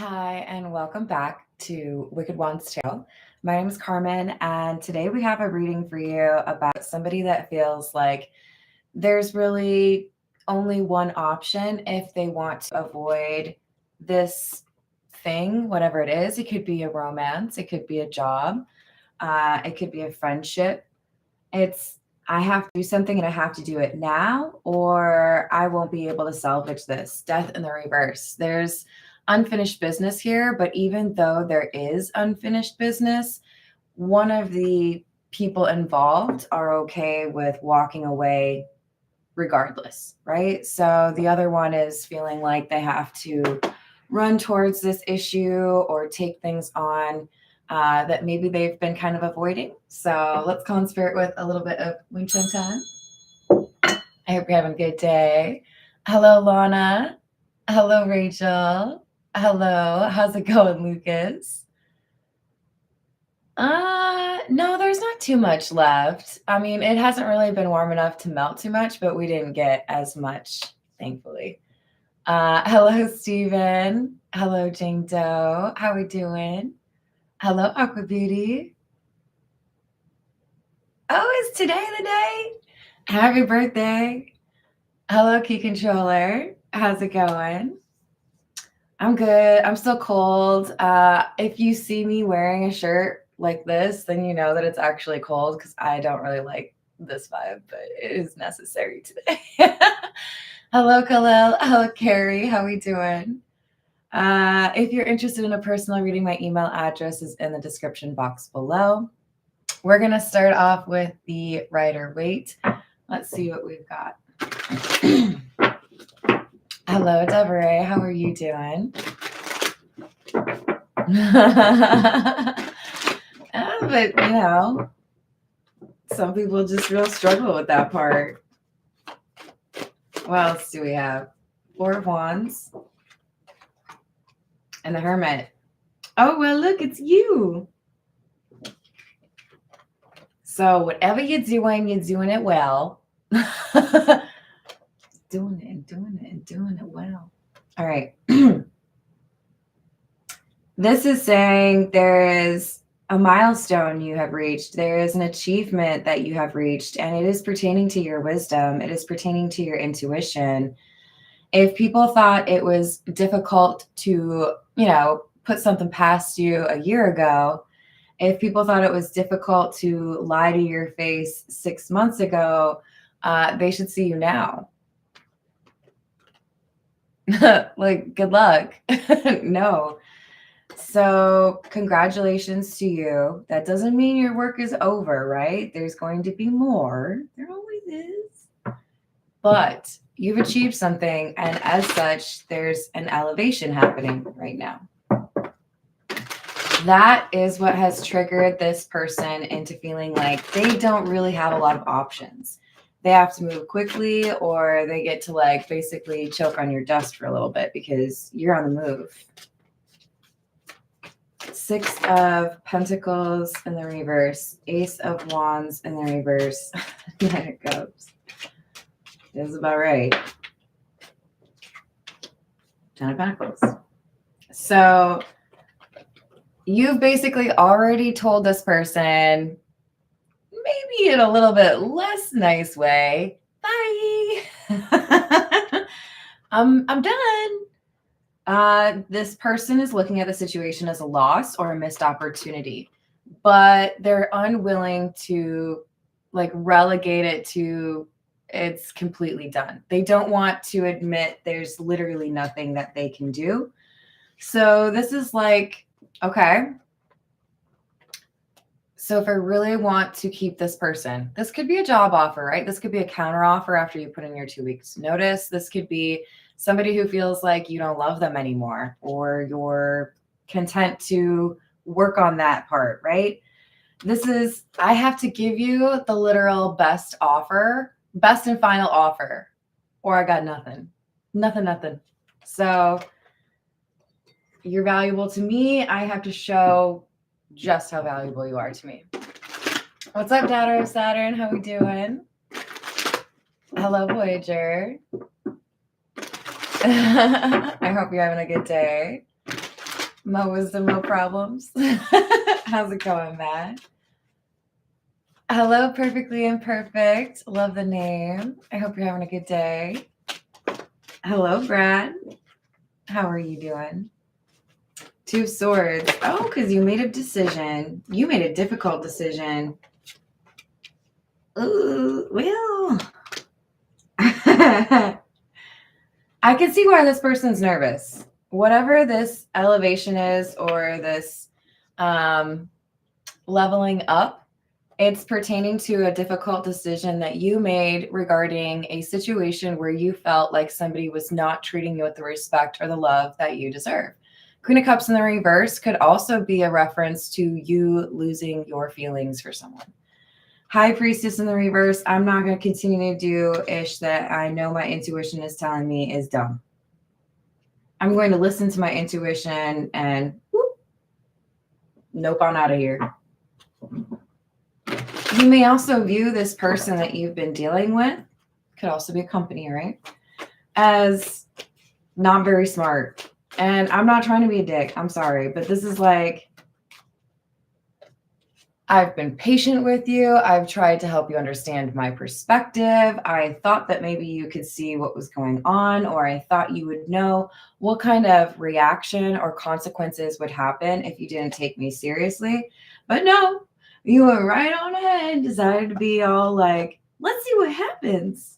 Hi, and welcome back to Wicked Wands Tarot. My name is Carmen, and today we have a reading for you about somebody that feels like there's really only one option if they want to avoid this thing, whatever it is. It could be a romance, it could be a job, it could be a friendship. It's I have to do something and I have to do it now, or I won't be able to salvage this. Death in the reverse. There's unfinished business here, but even though there is unfinished business, one of the people involved are okay with walking away regardless, right? So the other one is feeling like they have to run towards this issue or take things on that maybe they've been kind of avoiding. So let's call in spirit with a little bit of Wing Chun Tan. I hope you're having a good day. Hello, Lana. Hello, Rachel. Hello. How's it going, Lucas? No, there's not too much left. I mean, it hasn't really been warm enough to melt too much, but we didn't get as much, thankfully. Hello, Steven. Hello, Jane Doe. How we doing? Hello, Aqua Beauty. Oh, is today the day? Happy birthday. Hello, Key Controller. How's it going? I'm good. I'm still cold. If you see me wearing a shirt like this, then you know that it's actually cold because I don't really like this vibe, but it is necessary today. Hello, Khalil. Hello, Carrie. How we doing? If you're interested in a personal reading, my email address is in the description box below. We're going to start off with the Rider-Waite. Let's see what we've got. Hello, Deborah. How are you doing? But, you know, some people just real struggle with that part. What else do we have? Four of Wands. And the Hermit. Oh, well, look, it's you. So whatever you're doing it well. Doing it well. All right. This is saying there is a milestone you have reached. There is an achievement that you have reached, and it is pertaining to your wisdom. It is pertaining to your intuition. If people thought it was difficult to, put something past you a year ago, if people thought it was difficult to lie to your face 6 months ago, they should see you now. Like, good luck. No. So congratulations to you. That doesn't mean your work is over, right? There's going to be more. There always is. But you've achieved something, and as such, there's an elevation happening right now. That is what has triggered this person into feeling like they don't really have a lot of options. They have to move quickly, or they get to like basically choke on your dust for a little bit because you're on the move. Six of Pentacles in the reverse, Ace of Wands in the reverse. There it goes. That's about right. Ten of Pentacles. So you've basically already told this person, maybe in a little bit less nice way, bye. I'm done. This person is looking at the situation as a loss or a missed opportunity, but they're unwilling to like relegate it to it's completely done. They don't want to admit there's literally nothing that they can do. So this is like, okay, so if I really want to keep this person, this could be a job offer, right? This could be a counter offer after you put in your 2 weeks notice. This could be somebody who feels like you don't love them anymore, or you're content to work on that part, right? This is, I have to give you the literal best offer, best and final offer, or I got nothing. Nothing. So you're valuable to me. I have to show just how valuable you are to me. What's up, daughter of Saturn? How we doing? Hello, Voyager. I hope you're having a good day. Mo wisdom, no problems. How's it going, Matt? Hello, Perfectly Imperfect. Love the name. I hope you're having a good day. Hello, Brad. How are you doing? Two of Swords. Oh, because you made a decision. You made a difficult decision. Ooh, well. I can see why this person's nervous. Whatever this elevation is or this leveling up, it's pertaining to a difficult decision that you made regarding a situation where you felt like somebody was not treating you with the respect or the love that you deserve. Queen of Cups in the reverse could also be a reference to you losing your feelings for someone. High Priestess in the reverse, I'm not going to continue to do ish that I know my intuition is telling me is dumb. I'm going to listen to my intuition and whoop, nope, I'm out of here. You may also view this person that you've been dealing with, could also be a company, right, as not very smart. And I'm not trying to be a dick. I'm sorry. But this is like, I've been patient with you. I've tried to help you understand my perspective. I thought that maybe you could see what was going on, or I thought you would know what kind of reaction or consequences would happen if you didn't take me seriously. But no, you went right on ahead and decided to be all like, let's see what happens.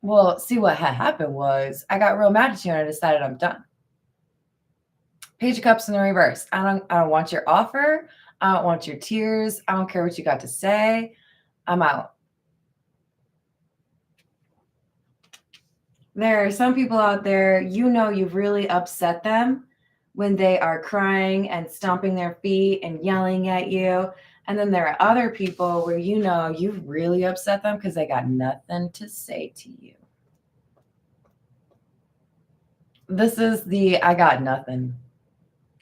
Well, see what had happened was I got real mad at you and I decided I'm done. Page of Cups in the reverse. I don't want your offer. I don't want your tears. I don't care what you got to say. I'm out. There are some people out there, you've really upset them when they are crying and stomping their feet and yelling at you. And then there are other people where you've really upset them because they got nothing to say to you. This is the I got nothing.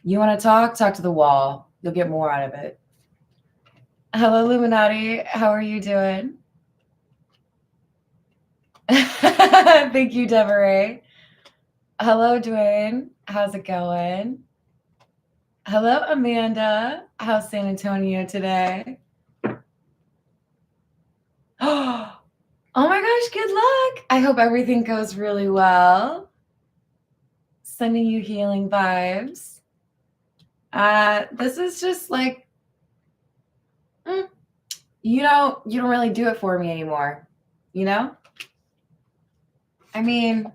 You want to talk? Talk to the wall. You'll get more out of it. Hello, Illuminati. How are you doing? Thank you, Deborah. Hello, Dwayne. How's it going? Hello, Amanda. How's San Antonio today? Oh my gosh, good luck. I hope everything goes really well. Sending you healing vibes. This is just like, you don't really do it for me anymore. I mean,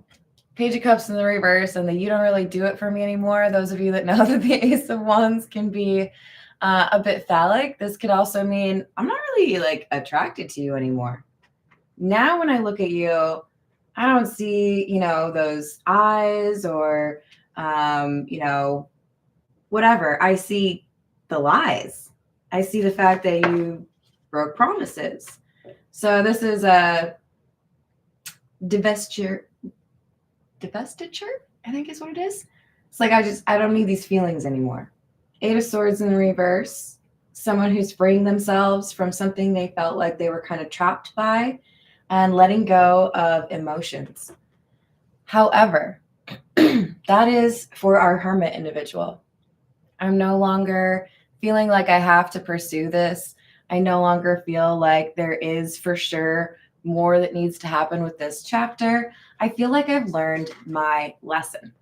Page of Cups in the reverse and you don't really do it for me anymore. Those of you that know that the Ace of Wands can be a bit phallic. This could also mean I'm not really like attracted to you anymore. Now, when I look at you, I don't see, those eyes or, whatever. I see the lies. I see the fact that you broke promises. So this is a divestiture, I think is what it is. It's like, I don't need these feelings anymore. Eight of Swords in the reverse. Someone who's freeing themselves from something they felt like they were kind of trapped by and letting go of emotions. However, that is for our hermit individual. I'm no longer feeling like I have to pursue this. I no longer feel like there is for sure more that needs to happen with this chapter. I feel like I've learned my lesson.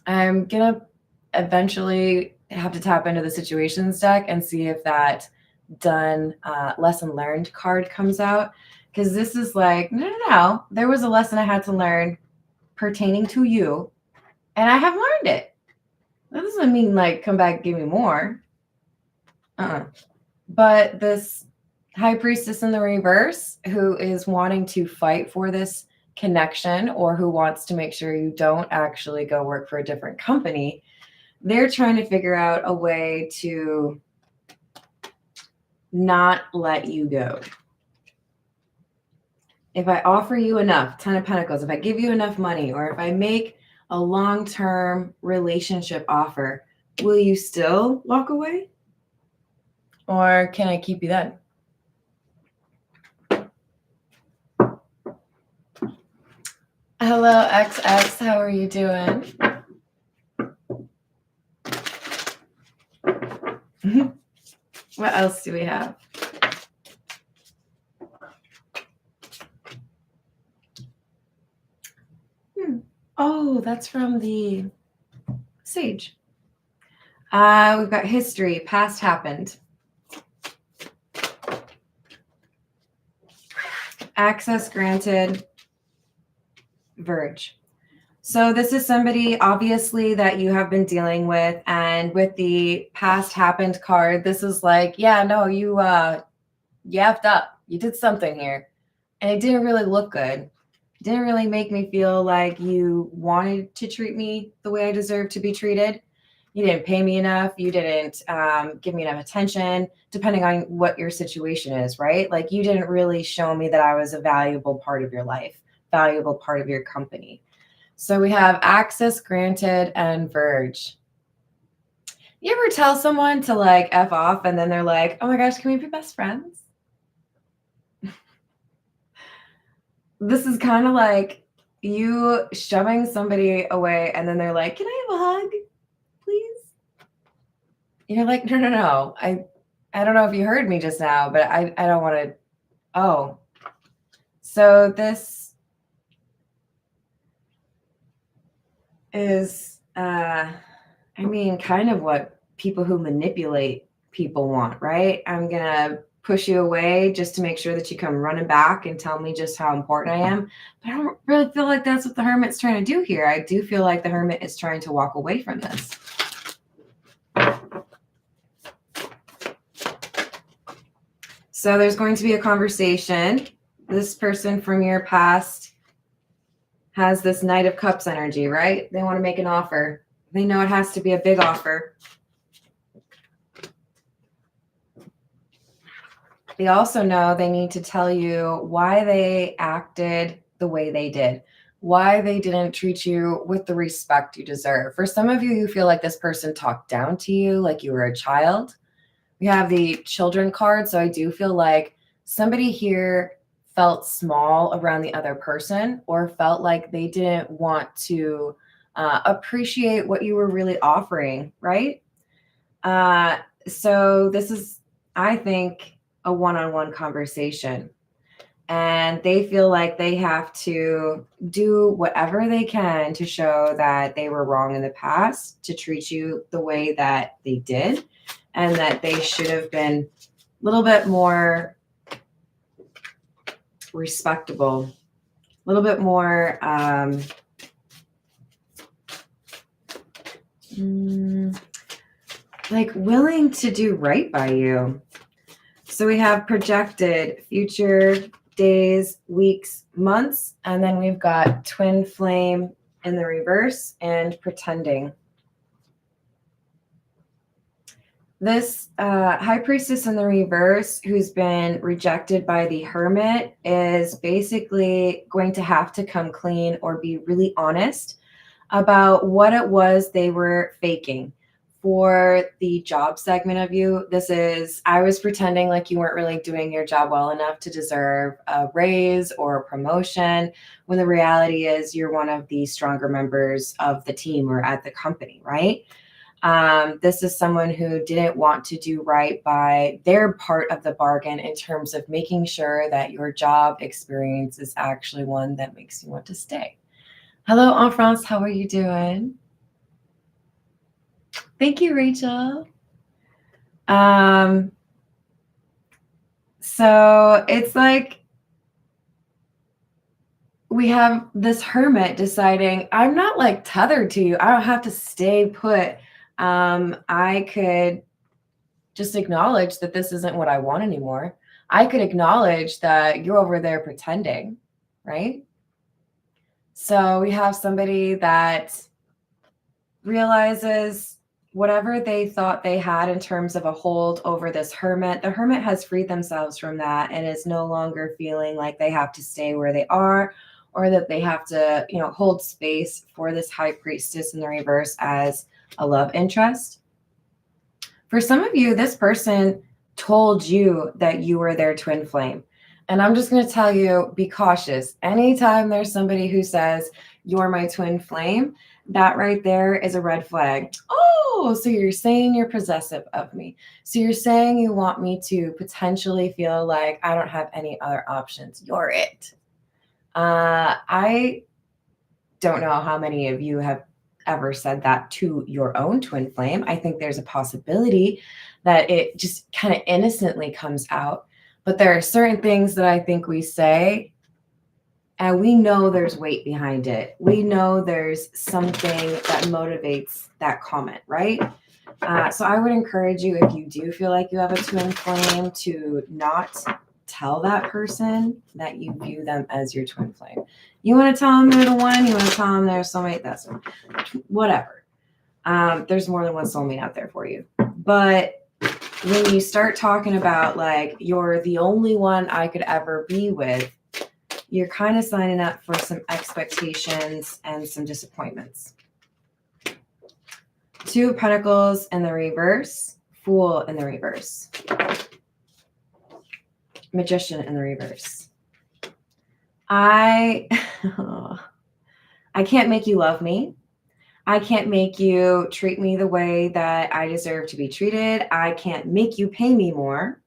I'm going to eventually have to tap into the situations deck and see if that done lesson learned card comes out. Because this is like, no. There was a lesson I had to learn pertaining to you, and I have learned it. That doesn't mean like come back and give me more. But this High Priestess in the reverse, who is wanting to fight for this connection or who wants to make sure you don't actually go work for a different company, they're trying to figure out a way to not let you go. If I offer you enough, 10 of Pentacles, if I give you enough money, or if I make a long-term relationship offer, will you still walk away? Or can I keep you then? Hello, XX. How are you doing? What else do we have? Oh, that's from the Sage. We've got history, past happened. Access granted, Verge. So this is somebody obviously that you have been dealing with, and with the past happened card, this is like, yeah, no, you effed up. You did something here. And it didn't really look good. It didn't really make me feel like you wanted to treat me the way I deserve to be treated. You didn't pay me enough. You didn't give me enough attention, depending on what your situation is, right? Like you didn't really show me that I was a valuable part of your life, valuable part of your company. So we have access granted and Verge. You ever tell someone to like F off and then they're like, oh my gosh, can we be best friends? This is kind of like you shoving somebody away and then they're like, can I have a hug, please? You're like, no. I don't know if you heard me just now, but I don't want to. Oh, so this is, kind of what people who manipulate people want, right? I'm going to push you away just to make sure that you come running back and tell me just how important I am. But I don't really feel like that's what the Hermit's trying to do here. I do feel like the Hermit is trying to walk away from this. So there's going to be a conversation. This person from your past has this Knight of Cups energy, right? They want to make an offer. They know it has to be a big offer. They also know they need to tell you why they acted the way they did, why they didn't treat you with the respect you deserve. For some of you, you feel like this person talked down to you like you were a child. We have the children card, so I do feel like somebody here felt small around the other person or felt like they didn't want to appreciate what you were really offering, right? So this is, I think, a one-on-one conversation. And they feel like they have to do whatever they can to show that they were wrong in the past, to treat you the way that they did, and that they should have been a little bit more respectable, a little bit more like willing to do right by you. So we have projected future days, weeks, months, and then we've got twin flame in the reverse and pretending. This high priestess in the reverse who's been rejected by the Hermit is basically going to have to come clean or be really honest about what it was they were faking. For the job segment of you, this is, I was pretending like you weren't really doing your job well enough to deserve a raise or a promotion, when the reality is you're one of the stronger members of the team or at the company, right? This is someone who didn't want to do right by their part of the bargain in terms of making sure that your job experience is actually one that makes you want to stay. Hello, En France. How are you doing? Thank you, Rachel. So it's like we have this Hermit deciding, I'm not like tethered to you. I don't have to stay put. I could just acknowledge that this isn't what I want anymore. I could acknowledge that you're over there pretending, right? So we have somebody that realizes whatever they thought they had in terms of a hold over this Hermit, the Hermit has freed themselves from that and is no longer feeling like they have to stay where they are, or that they have to, hold space for this high priestess in the reverse as a love interest. For some of you, this person told you that you were their twin flame. And I'm just going to tell you, be cautious. Anytime there's somebody who says, you're my twin flame, that right there is a red flag. Oh, oh, so you're saying you're possessive of me. So you're saying you want me to potentially feel like I don't have any other options. You're it. I don't know how many of you have ever said that to your own twin flame. I think there's a possibility that it just kind of innocently comes out. But there are certain things that I think we say, and we know there's weight behind it. We know there's something that motivates that comment, right? So I would encourage you, if you do feel like you have a twin flame, to not tell that person that you view them as your twin flame. You want to tell them they're the one, you want to tell them they're a soulmate, that's whatever. There's more than one soulmate out there for you. But when you start talking about like, you're the only one I could ever be with, you're kind of signing up for some expectations and some disappointments. Two of Pentacles in the reverse, Fool in the reverse, Magician in the reverse. I can't make you love me. I can't make you treat me the way that I deserve to be treated. I can't make you pay me more.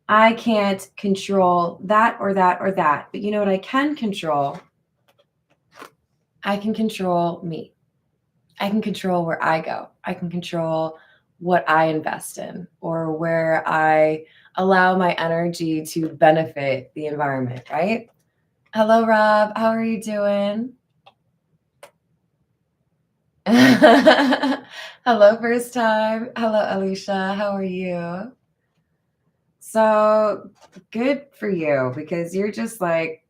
I can't control that or that or that. But you know what I can control? I can control me. I can control where I go. I can control what I invest in or where I allow my energy to benefit the environment, right? Hello, Rob. How are you doing? Hello, first time. Hello, Alicia. How are you? So good for you, because you're just like,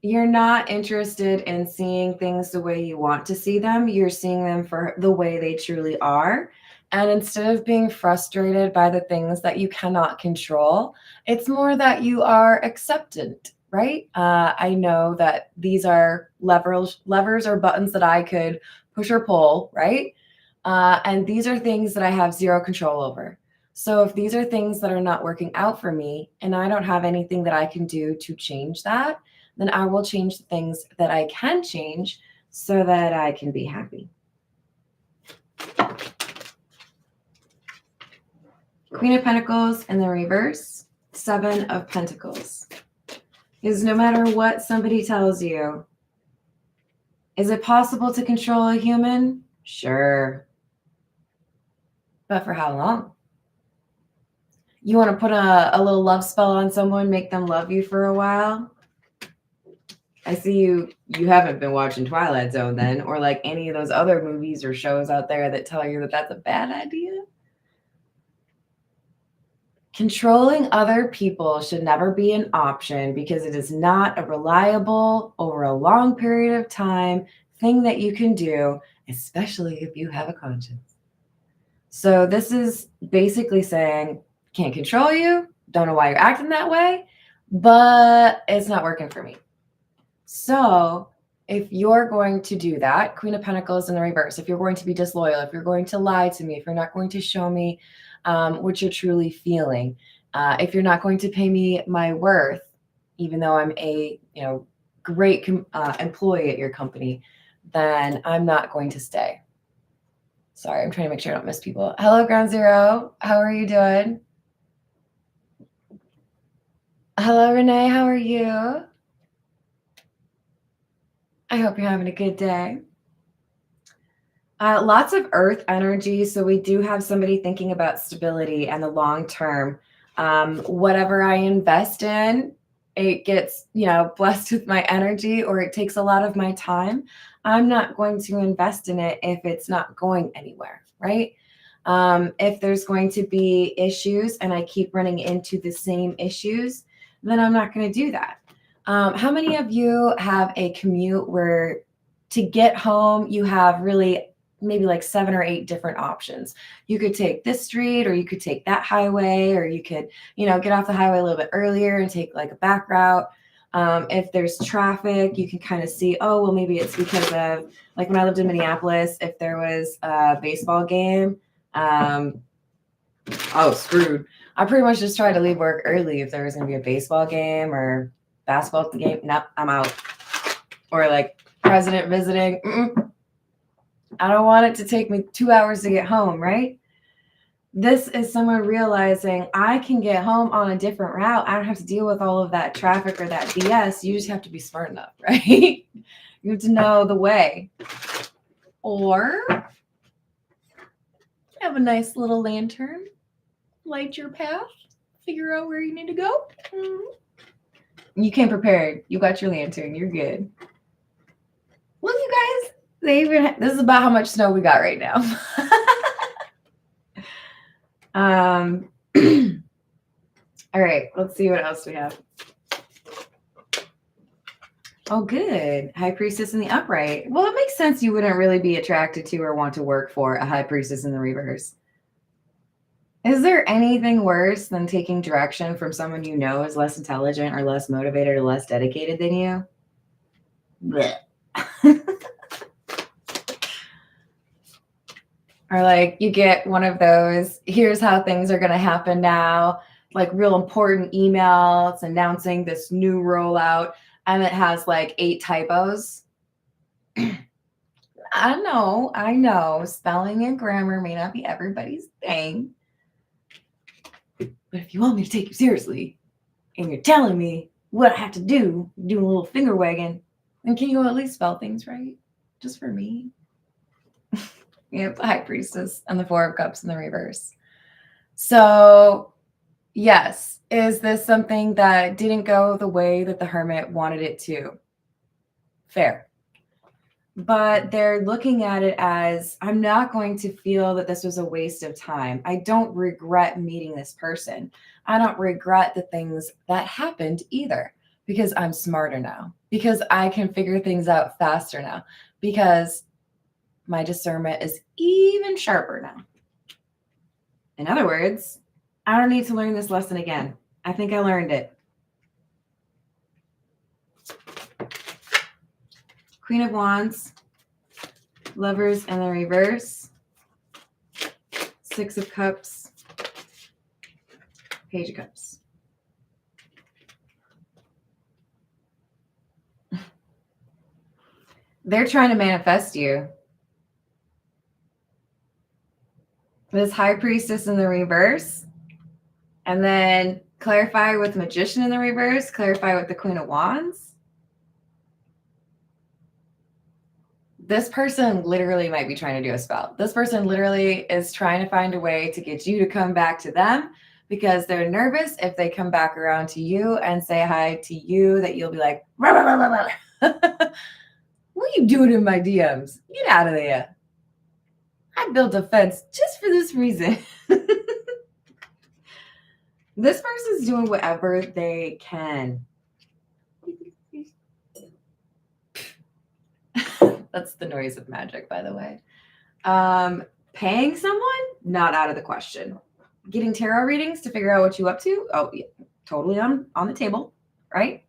you're not interested in seeing things the way you want to see them. You're seeing them for the way they truly are. And instead of being frustrated by the things that you cannot control, it's more that you are acceptant, right? I know that these are levers or buttons that I could push or pull, right? And these are things that I have zero control over. So if these are things that are not working out for me and I don't have anything that I can do to change that, then I will change the things that I can change so that I can be happy. Queen of Pentacles in the reverse, Seven of Pentacles. Is no matter what somebody tells you, is it possible to control a human? Sure. But for how long? You want to put a little love spell on someone, make them love you for a while? I see you haven't been watching Twilight Zone then, or like any of those other movies or shows out there that tell you that that's a bad idea. Controlling other people should never be an option, because it is not a reliable, over a long period of time thing that you can do, especially if you have a conscience. So this is basically saying, can't control you, don't know why you're acting that way, but it's not working for me. So if you're going to do that, Queen of Pentacles in the reverse, if you're going to be disloyal, if you're going to lie to me, if you're not going to show me what you're truly feeling, if you're not going to pay me my worth, even though I'm a great employee at your company, then I'm not going to stay. Sorry, I'm trying to make sure I don't miss people. Hello, Ground Zero. How are you doing? Hello, Renee. How are you? I hope you're having a good day. Lots of earth energy. So we do have somebody thinking about stability and the long term. Whatever I invest in, it gets, blessed with my energy, or it takes a lot of my time. I'm not going to invest in it if it's not going anywhere, right? If there's going to be issues and I keep running into the same issues, then I'm not going to do that. How many of you have a commute where to get home, you have really maybe like 7 or 8 different options? You could take this street, or you could take that highway, or you could, get off the highway a little bit earlier and take like a back route. If there's traffic, you can kind of see, oh, well, maybe it's because of, like when I lived in Minneapolis, if there was a baseball game, screwed. I pretty much just tried to leave work early if there was going to be a baseball game or basketball game. Nope, I'm out. Or like president visiting. I don't want it to take me 2 hours to get home, right? This is someone realizing I can get home on a different route. I don't have to deal with all of that traffic or that BS. You just have to be smart enough, right? You have to know the way. Or have a nice little lantern, light your path, figure out where you need to go. You came prepared. You got your lantern. You're good. Look, you guys. This is about how much snow we got right now. All right, let's see what else we have. Oh, good. High Priestess in the upright. Well, it makes sense you wouldn't really be attracted to or want to work for a High Priestess in the reverse. Is there anything worse than taking direction from someone you know is less intelligent or less motivated or less dedicated than you? Or like you get one of those, here's how things are going to happen now, like real important email. It's announcing this new rollout and it has like 8 typos. I know. Spelling and grammar may not be everybody's thing. But if you want me to take you seriously and you're telling me what I have to do, doing a little finger wagging, then can you at least spell things right? Just for me. Yep, High Priestess and the 4 of Cups in the reverse. So, yes, is this something that didn't go the way that the Hermit wanted it to? Fair. But they're looking at it as, I'm not going to feel that this was a waste of time. I don't regret meeting this person. I don't regret the things that happened either, because I'm smarter now, because I can figure things out faster now, because my discernment is even sharper now. In other words, I don't need to learn this lesson again. I think I learned it. Queen of Wands, Lovers in the reverse, 6 of Cups, Page of Cups. They're trying to manifest you. This High Priestess in the reverse, and then clarify with Magician in the reverse, clarify with the Queen of Wands. This person literally might be trying to do a spell. This person literally is trying to find a way to get you to come back to them, because they're nervous if they come back around to you and say hi to you that you'll be like, rah, rah, rah, rah, rah. What are you doing in my DMs? Get out of there. I built a fence just for this reason. This person's doing whatever they can. That's the noise of magic, by the way. Paying someone, not out of the question. Getting tarot readings to figure out what you're up to, oh, yeah, totally on the table, right?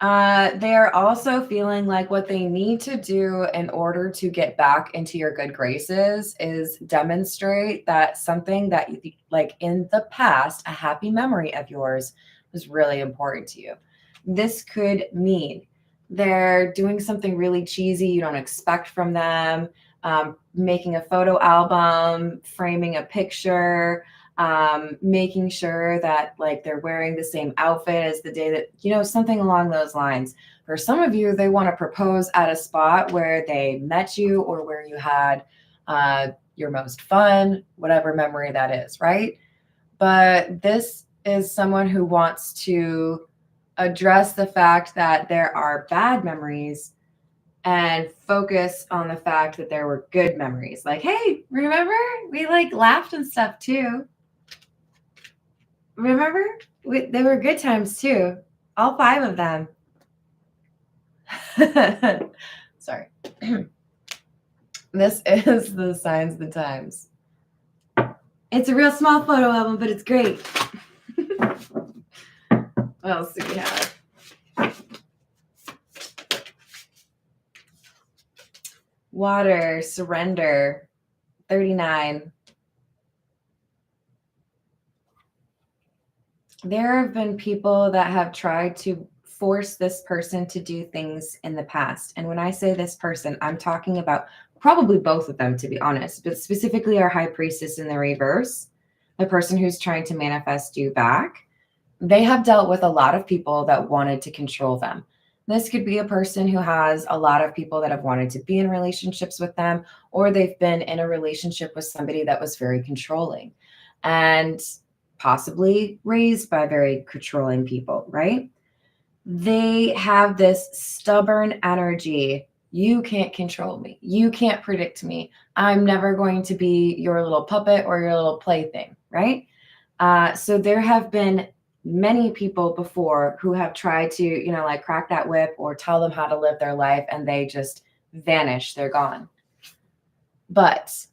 They are also feeling like what they need to do in order to get back into your good graces is demonstrate that something that, like in the past, a happy memory of yours was really important to you. This could mean they're doing something really cheesy you don't expect from them, making a photo album, framing a picture, making sure that like they're wearing the same outfit as the day that, something along those lines. For some of you, they want to propose at a spot where they met you or where you had your most fun, whatever memory that is, right? But this is someone who wants to address the fact that there are bad memories and focus on the fact that there were good memories. Like, hey, remember? We like laughed and stuff too. Remember? They were good times too. All 5 of them. Sorry. This is the Signs of the Times. It's a real small photo album, but it's great. What else do we have? Water, surrender, 39. There have been people that have tried to force this person to do things in the past. And when I say this person, I'm talking about probably both of them, to be honest, but specifically our high priestess in the reverse, the person who's trying to manifest you back. They have dealt with a lot of people that wanted to control them. This could be a person who has a lot of people that have wanted to be in relationships with them, or they've been in a relationship with somebody that was very controlling and possibly raised by very controlling people, right? They have this stubborn energy. You can't control me. You can't predict me. I'm never going to be your little puppet or your little plaything, right? So there have been many people before who have tried to, like crack that whip or tell them how to live their life, and they just vanish. They're gone. But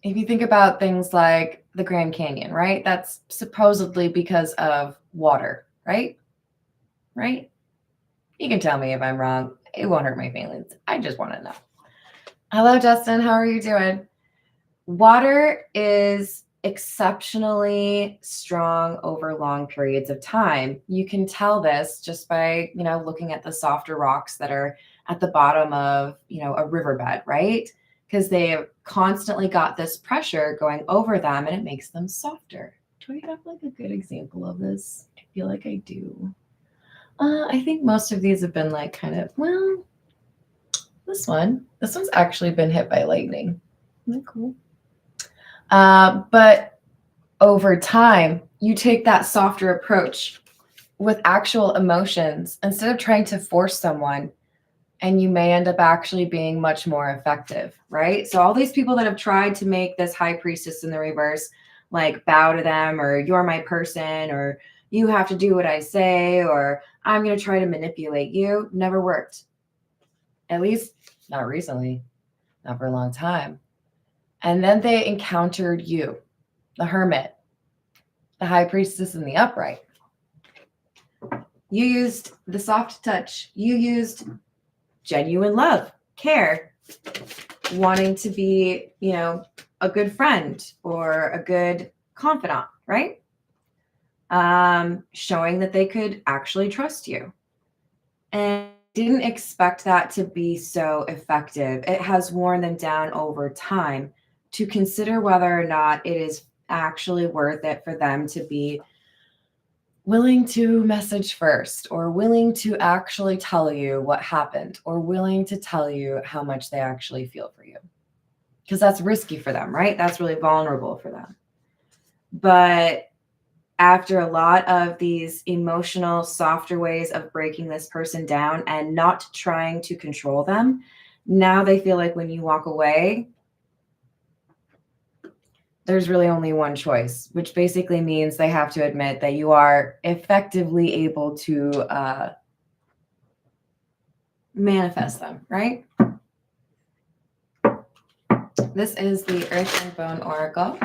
if you think about things like the Grand Canyon, right? That's supposedly because of water, right? Right? You can tell me if I'm wrong. It won't hurt my feelings. I just want to know. Hello, Justin. How are you doing? Water is exceptionally strong over long periods of time. You can tell this just by, looking at the softer rocks that are at the bottom of, a riverbed, right? Because they have constantly got this pressure going over them and it makes them softer. Do I have like a good example of this? I feel like I do. I think most of these have been like kind of, well, this one's actually been hit by lightning. Isn't that cool? But over time, you take that softer approach with actual emotions instead of trying to force someone, and you may end up actually being much more effective, right? So all these people that have tried to make this high priestess in the reverse, like bow to them, or you're my person, or you have to do what I say, or I'm going to try to manipulate you, never worked. At least not recently, not for a long time. And then they encountered you, the hermit, the high priestess in the upright. You used the soft touch. You used genuine love, care, wanting to be, a good friend or a good confidant, right? Showing that they could actually trust you. And didn't expect that to be so effective. It has worn them down over time to consider whether or not it is actually worth it for them to be willing to message first, or willing to actually tell you what happened, or willing to tell you how much they actually feel for you. Because that's risky for them, right? That's really vulnerable for them. But after a lot of these emotional, softer ways of breaking this person down and not trying to control them, now they feel like when you walk away, there's really only one choice, which basically means they have to admit that you are effectively able to manifest them, right? This is the Earth and Bone Oracle.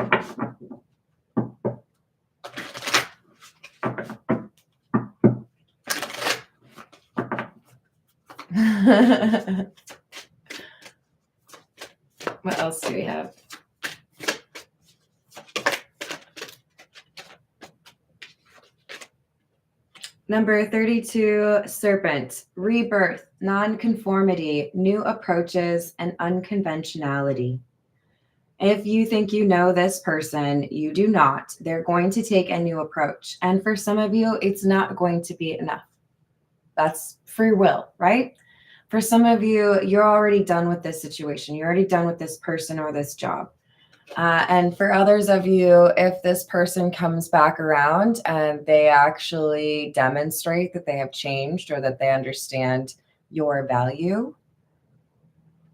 What else do we have? Number 32, Serpent, rebirth, nonconformity, new approaches, and unconventionality. If you think you know this person, you do not. They're going to take a new approach. And for some of you, it's not going to be enough. That's free will, right? For some of you, you're already done with this situation. You're already done with this person or this job. And for others of you, if this person comes back around and they actually demonstrate that they have changed or that they understand your value,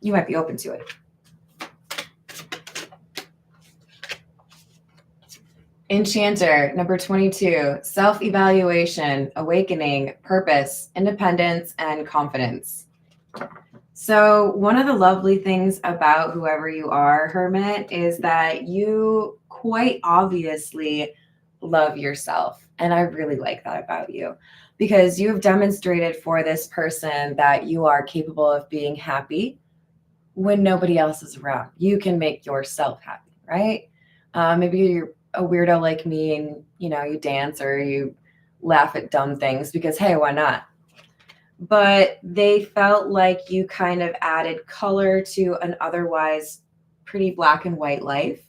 you might be open to it. Enchanter, number 22, self-evaluation, awakening, purpose, independence, and confidence. So one of the lovely things about whoever you are, Hermit, is that you quite obviously love yourself. And I really like that about you, because you've demonstrated for this person that you are capable of being happy when nobody else is around. You can make yourself happy, right? Maybe you're a weirdo like me and, you dance or you laugh at dumb things because, hey, why not? but they felt like you kind of added color to an otherwise pretty black and white life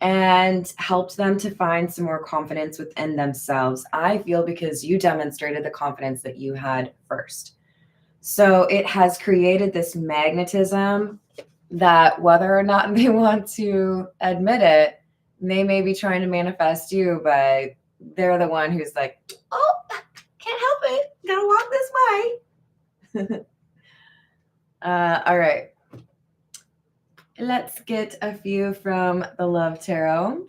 and helped them to find some more confidence within themselves. I feel because you demonstrated the confidence that you had first. So it has created this magnetism that whether or not they want to admit it, they may be trying to manifest you, but they're the one who's like, oh, can't help it. Gotta walk this way. All right. Let's get a few from the Love Tarot.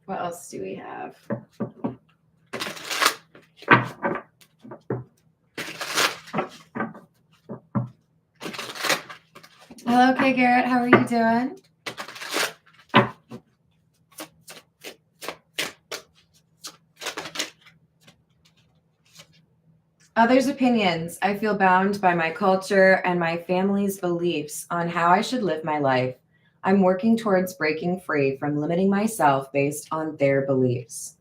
What else do we have? Hello, Kay Garrett. How are you doing? Others' opinions. I feel bound by my culture and my family's beliefs on how I should live my life. I'm working towards breaking free from limiting myself based on their beliefs.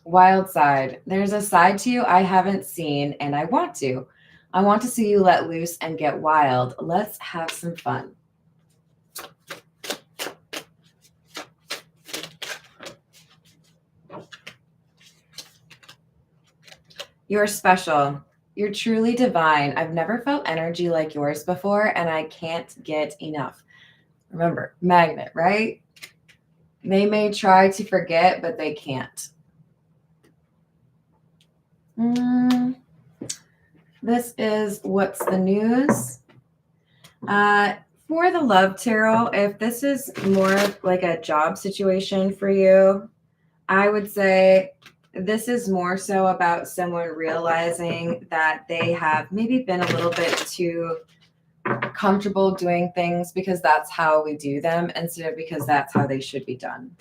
Wild side. There's a side to you I haven't seen and I want to. I want to see you let loose and get wild. Let's have some fun. You're special. You're truly divine. I've never felt energy like yours before, and I can't get enough. Remember, magnet, right? They may try to forget, but they can't. This is What's the News. For the Love Tarot, if this is more of like a job situation for you, I would say this is more so about someone realizing that they have maybe been a little bit too comfortable doing things because that's how we do them instead of because that's how they should be done.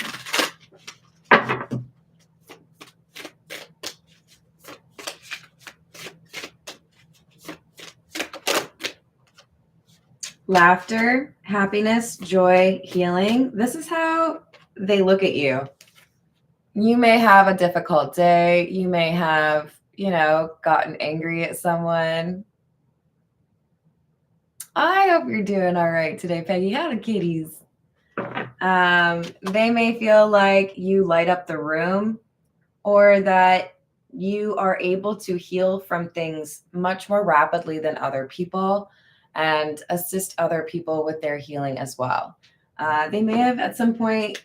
Laughter, happiness, joy, healing. This is how they look at you. You may have a difficult day. You may have, gotten angry at someone. I hope you're doing all right today, Peggy. How the kitties? They may feel like you light up the room or that you are able to heal from things much more rapidly than other people and assist other people with their healing as well. They may have at some point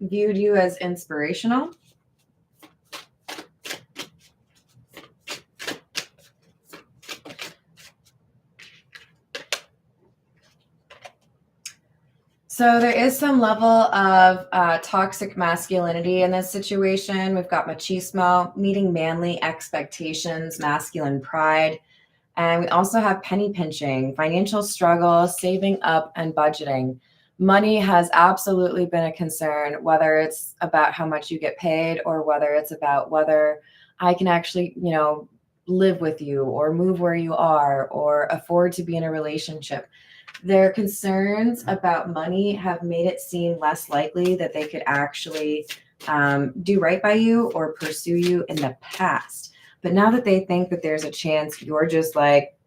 viewed you as inspirational. So there is some level of toxic masculinity in this situation. We've got machismo, meeting manly expectations, masculine pride. And we also have penny pinching, financial struggle, saving up, and budgeting. Money has absolutely been a concern, whether it's about how much you get paid or whether it's about whether I can actually, live with you or move where you are or afford to be in a relationship. Their concerns about money have made it seem less likely that they could actually do right by you or pursue you in the past. But now that they think that there's a chance you're just like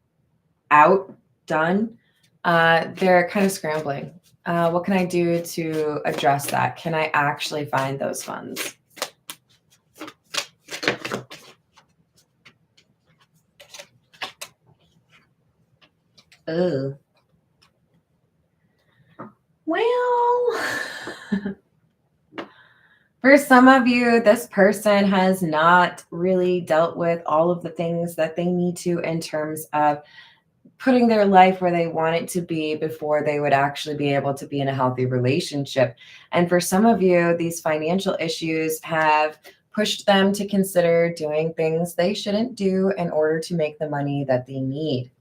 out, done, they're kind of scrambling. What can I do to address that? Can I actually find those funds? Oh. Well, for some of you, this person has not really dealt with all of the things that they need to in terms of putting their life where they want it to be before they would actually be able to be in a healthy relationship. And for some of you, these financial issues have pushed them to consider doing things they shouldn't do in order to make the money that they need.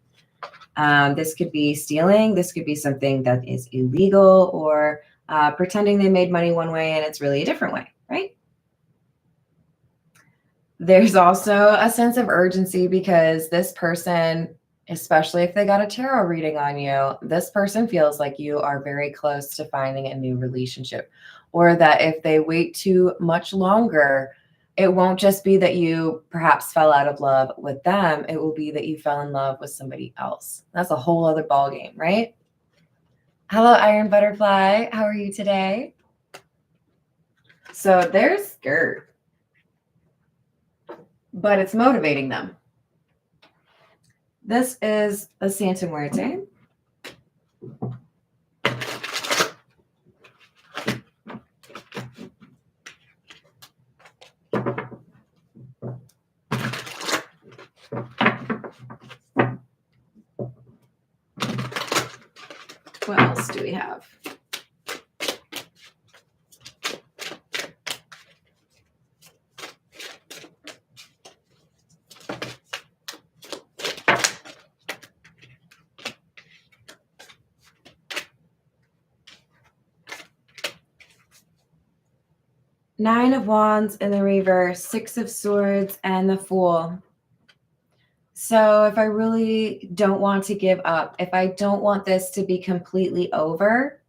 This could be stealing. This could be something that is illegal or pretending they made money one way and it's really a different way, right? There's also a sense of urgency because this person, especially if they got a tarot reading on you, this person feels like you are very close to finding a new relationship, or that if they wait too much longer, It won't just be that you perhaps fell out of love with them. It will be that you fell in love with somebody else. That's a whole other ballgame, right? Hello, Iron Butterfly. How are you today? So they're scared, but it's motivating them. This is a Santa Muerte. What else do we have? Nine of Wands in the reverse, Six of Swords, and the Fool. So if I really don't want to give up, if I don't want this to be completely over,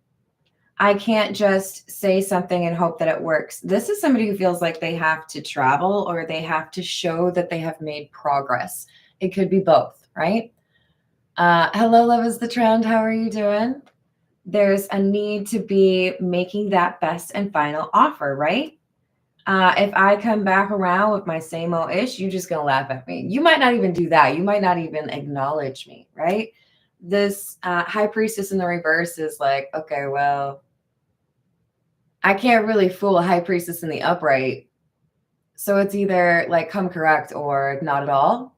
I can't just say something and hope that it works. This is somebody who feels like they have to travel or they have to show that they have made progress. It could be both, right? Hello, love is the trend. How are you doing? There's a need to be making that best and final offer, right? If I come back around with my same old ish, you're just going to laugh at me. You might not even do that. You might not even acknowledge me, right? This High Priestess in the reverse is like, okay, well, I can't really fool a High Priestess in the upright. So it's either like come correct or not at all.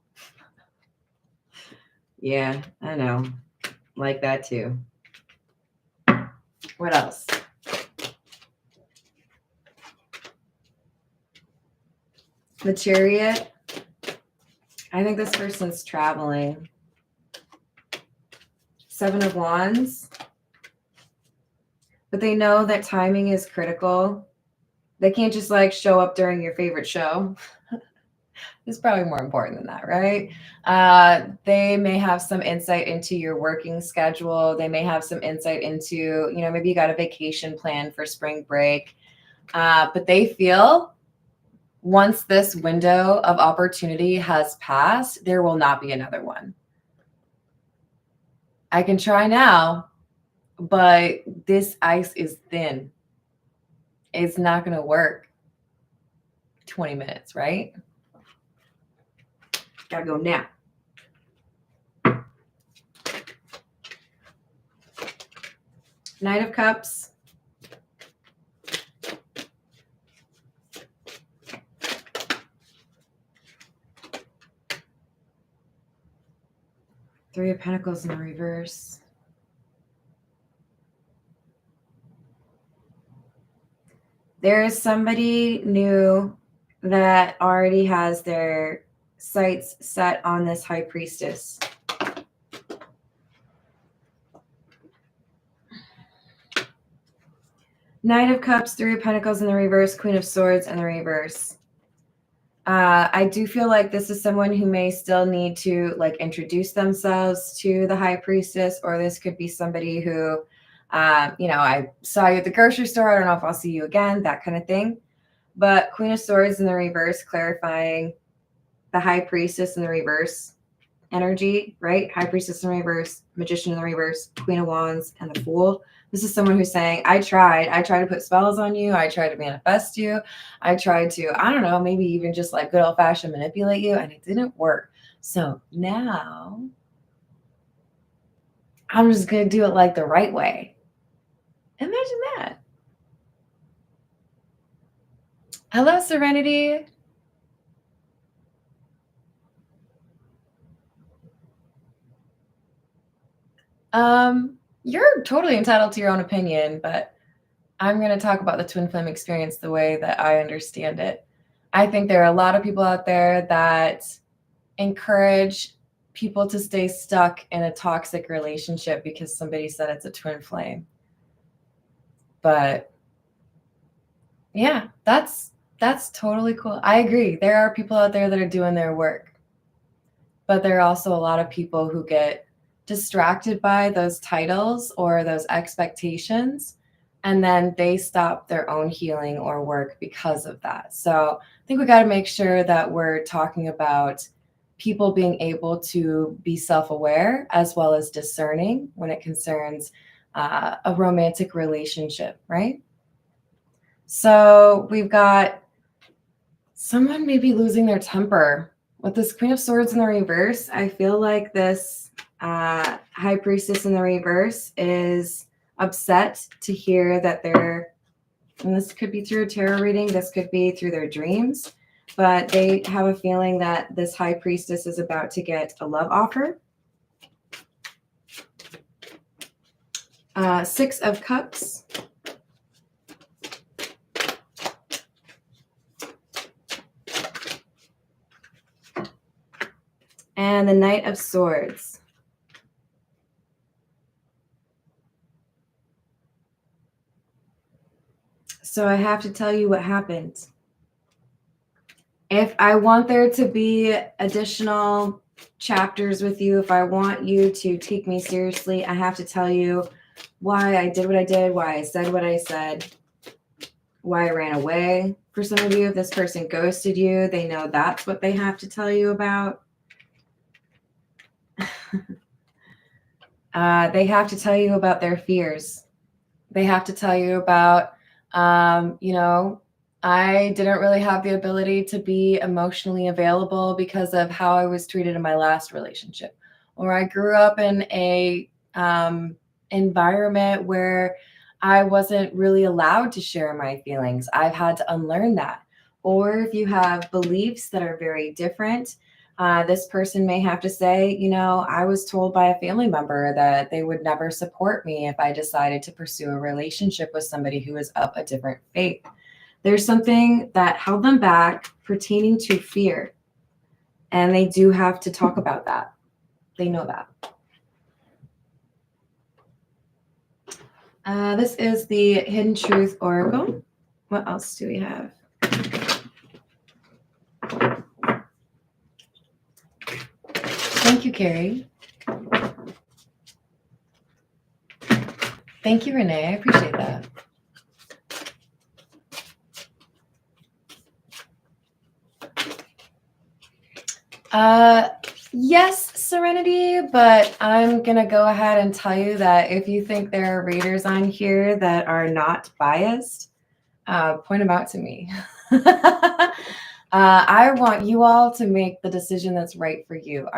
Yeah, I know. Like that too. What else? The Chariot. I think this person's traveling. Seven of Wands. But they know that timing is critical. They can't just like show up during your favorite show. It's probably more important than that, right? They may have some insight into your working schedule. They may have some insight into, maybe you got a vacation plan for spring break. But they feel once this window of opportunity has passed, there will not be another one. I can try now, but this ice is thin. It's not going to work. 20 minutes, right? Gotta go now. Knight of Cups. Three of Pentacles in the reverse. There is somebody new that already has their sights set on this High Priestess. Knight of Cups, Three of Pentacles in the reverse, Queen of Swords in the reverse. I do feel like this is someone who may still need to like introduce themselves to the High Priestess, or this could be somebody who, I saw you at the grocery store. I don't know if I'll see you again, that kind of thing. But Queen of Swords in the reverse, clarifying the High Priestess in the reverse energy, right? High Priestess in the reverse, Magician in the reverse, Queen of Wands, and the Fool. This is someone who's saying, I tried to put spells on you. I tried to manifest you. I tried to, I don't know, maybe even just like good old fashioned manipulate you, and it didn't work. So now I'm just going to do it like the right way. Imagine that. Hello, Serenity. You're totally entitled to your own opinion, but I'm going to talk about the twin flame experience the way that I understand it. I think there are a lot of people out there that encourage people to stay stuck in a toxic relationship because somebody said it's a twin flame. But yeah, that's totally cool. I agree. There are people out there that are doing their work, but there are also a lot of people who get distracted by those titles or those expectations and then they stop their own healing or work because of that. So I think we got to make sure that we're talking about people being able to be self-aware as well as discerning when it concerns a romantic relationship, right? So we've got someone maybe losing their temper. With this Queen of Swords in the reverse, I feel like this High Priestess in the reverse is upset to hear that they're, and this could be through a tarot reading, this could be through their dreams, but they have a feeling that this High Priestess is about to get a love offer. Six of Cups. And the Knight of Swords. So I have to tell you what happened. If I want there to be additional chapters with you, if I want you to take me seriously, I have to tell you why I did what I did, why I said what I said, why I ran away. For some of you, if this person ghosted you, they know that's what they have to tell you about. They have to tell you about their fears. They have to tell you about, I didn't really have the ability to be emotionally available because of how I was treated in my last relationship. Or I grew up in a environment where I wasn't really allowed to share my feelings. I've had to unlearn that. Or if you have beliefs that are very different, this person may have to say, I was told by a family member that they would never support me if I decided to pursue a relationship with somebody who is of a different faith. There's something that held them back pertaining to fear. And they do have to talk about that. They know that. This is the Hidden Truth Oracle. What else do we have? Thank you, Carrie. Thank you, Renee. I appreciate that. Yes, Serenity, but I'm going to go ahead and tell you that if you think there are readers on here that are not biased, point them out to me. I want you all to make the decision that's right for you.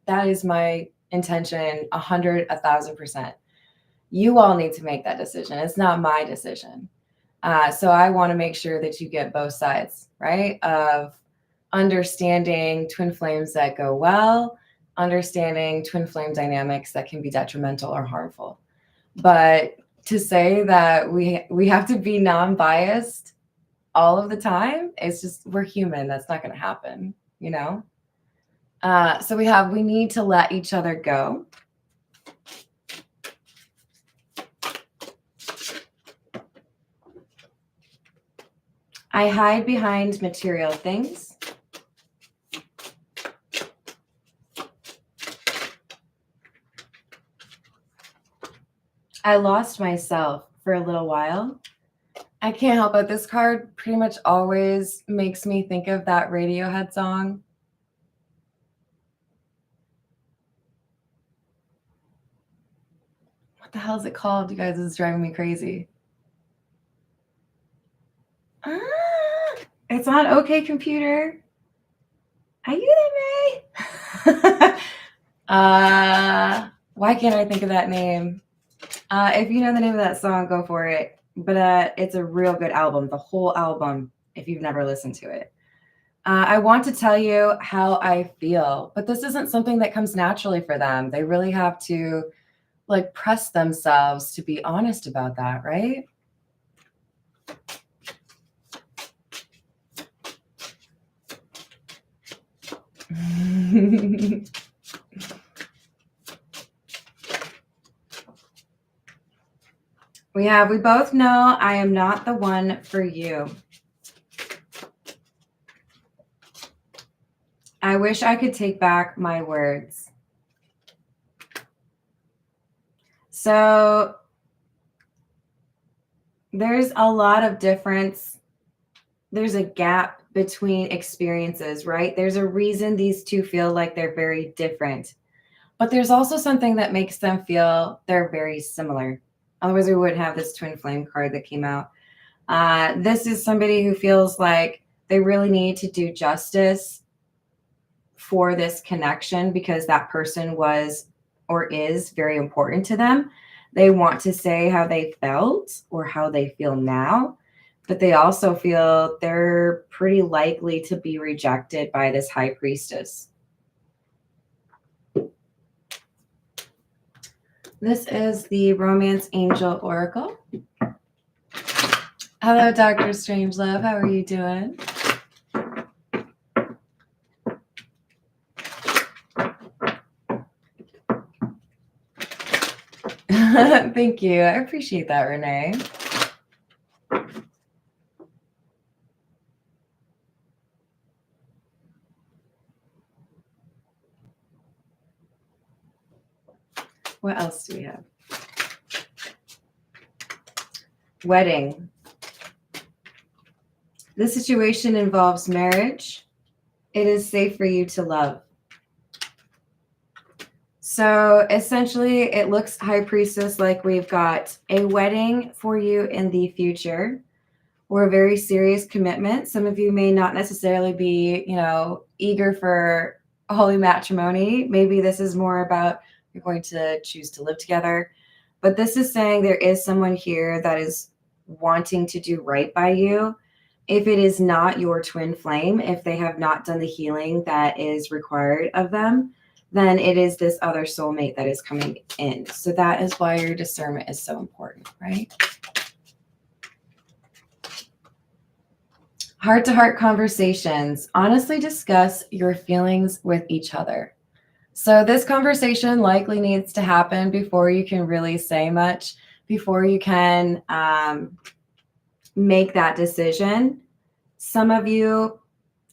That is my intention, 1,000%. You all need to make that decision. It's not my decision. So I want to make sure that you get both sides, right? Of understanding twin flames that go well, understanding twin flame dynamics that can be detrimental or harmful. But to say that we have to be non-biased all of the time, it's just, we're human. That's not going to happen, So we need to let each other go. I hide behind material things. I lost myself for a little while. I can't help it. This card pretty much always makes me think of that Radiohead song. What the hell is it called? You guys, it's driving me crazy. It's on OK Computer. Ayúdame. Why can't I think of that name? If you know the name of that song, go for it. But it's a real good album, the whole album, if you've never listened to it. I want to tell you how I feel, but this isn't something that comes naturally for them. They really have to press themselves to be honest about that, right? We both know I am not the one for you. I wish I could take back my words. So there's a lot of difference. There's a gap between experiences, right? There's a reason these two feel like they're very different, but there's also something that makes them feel they're very similar. Otherwise, we wouldn't have this twin flame card that came out. This is somebody who feels like they really need to do justice for this connection because that person was or is very important to them. They want to say how they felt or how they feel now, but they also feel they're pretty likely to be rejected by this high priestess. This is the Romance Angel Oracle. Hello, Dr. Strangelove. How are you doing? Thank you. I appreciate that, Renee. What else do we have? Wedding. This situation involves marriage. It is safe for you to love. So essentially, it looks, High Priestess, like we've got a wedding for you in the future or a very serious commitment. Some of you may not necessarily be, eager for holy matrimony. Maybe this is more about you're going to choose to live together. But this is saying there is someone here that is wanting to do right by you. If it is not your twin flame, if they have not done the healing that is required of them, then it is this other soulmate that is coming in. So that is why your discernment is so important, right? Heart-to-heart conversations. Honestly discuss your feelings with each other. So this conversation likely needs to happen before you can really say much, before you can make that decision. Some of you,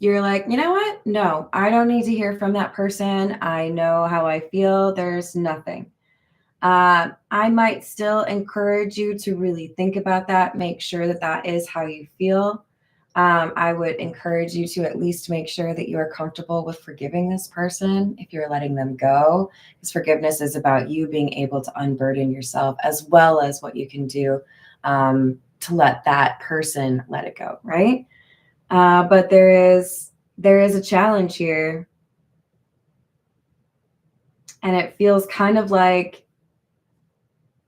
you're like, you know what? No, I don't need to hear from that person. I know how I feel. There's nothing. I might still encourage you to really think about that. Make sure that that is how you feel. I would encourage you to at least make sure that you are comfortable with forgiving this person if you're letting them go, because forgiveness is about you being able to unburden yourself as well as what you can do to let that person let it go, right? But there is a challenge here, and it feels kind of like,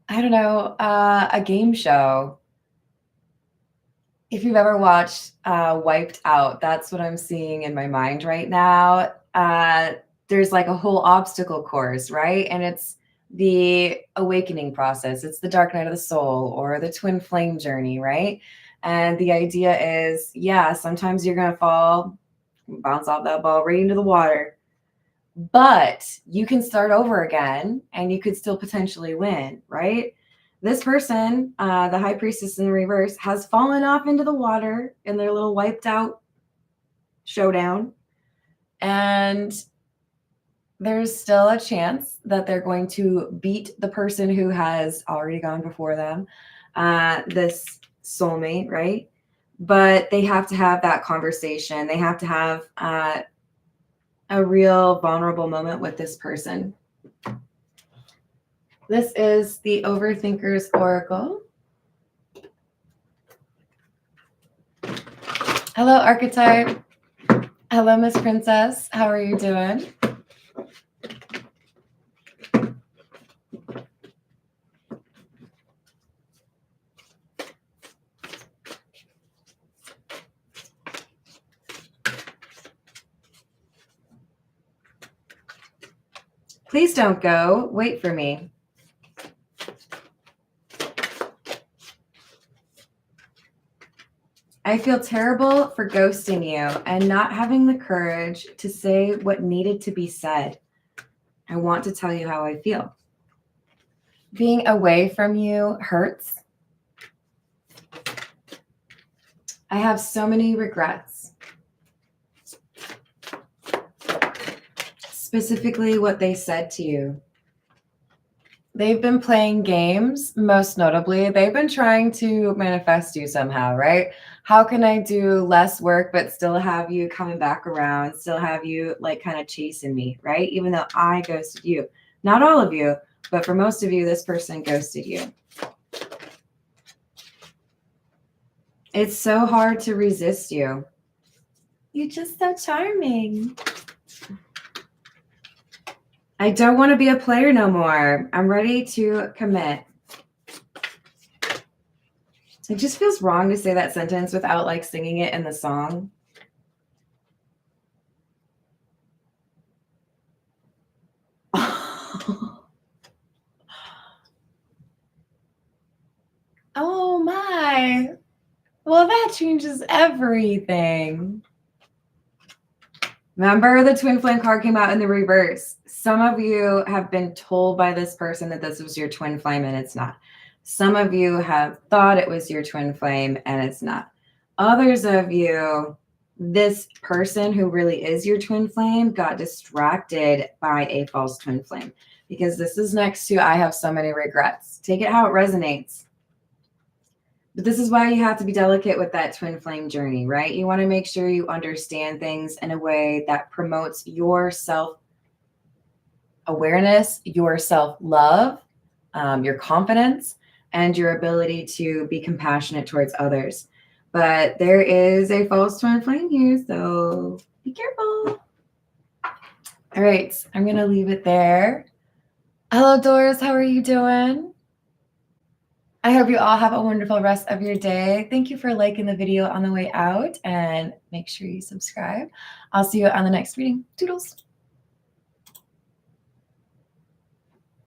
I don't know, a game show. If you've ever watched Wiped Out, that's what I'm seeing in my mind right now. There's like a whole obstacle course, right? And it's the awakening process. It's the dark night of the soul or the twin flame journey, right? And the idea is, yeah, sometimes you're going to fall, bounce off that ball right into the water, but you can start over again and you could still potentially win, right? This person, the high priestess in the reverse, has fallen off into the water in their little wiped out showdown. And there's still a chance that they're going to beat the person who has already gone before them, this soulmate, right? But they have to have that conversation. They have to have a real vulnerable moment with this person. This is the Overthinker's Oracle. Hello, Archetype. Hello, Miss Princess. How are you doing? Please don't go. Wait for me. I feel terrible for ghosting you and not having the courage to say what needed to be said. I want to tell you how I feel. Being away from you hurts. I have so many regrets. Specifically what they said to you. They've been playing games, most notably. They've been trying to manifest you somehow, right? How can I do less work but still have you coming back around, still have you like kind of chasing me, right? Even though I ghosted you. Not all of you, but for most of you, this person ghosted you. It's so hard to resist you. You're just so charming. I don't want to be a player no more. I'm ready to commit. It just feels wrong to say that sentence without like singing it in the song. Oh my. Well, that changes everything. Remember, the twin flame card came out in the reverse. Some of you have been told by this person that this was your twin flame and it's not. Some of you have thought it was your twin flame and it's not. Others of you, this person who really is your twin flame got distracted by a false twin flame, because this is next to I have so many regrets. Take it how it resonates. But this is why you have to be delicate with that twin flame journey, right? You want to make sure you understand things in a way that promotes your self-awareness, your self-love, your confidence, and your ability to be compassionate towards others. But there is a false twin flame here, so be careful. All right, I'm going to leave it there. Hello, Doris. How are you doing? I hope you all have a wonderful rest of your day. Thank you for liking the video on the way out, and make sure you subscribe. I'll see you on the next reading. Toodles.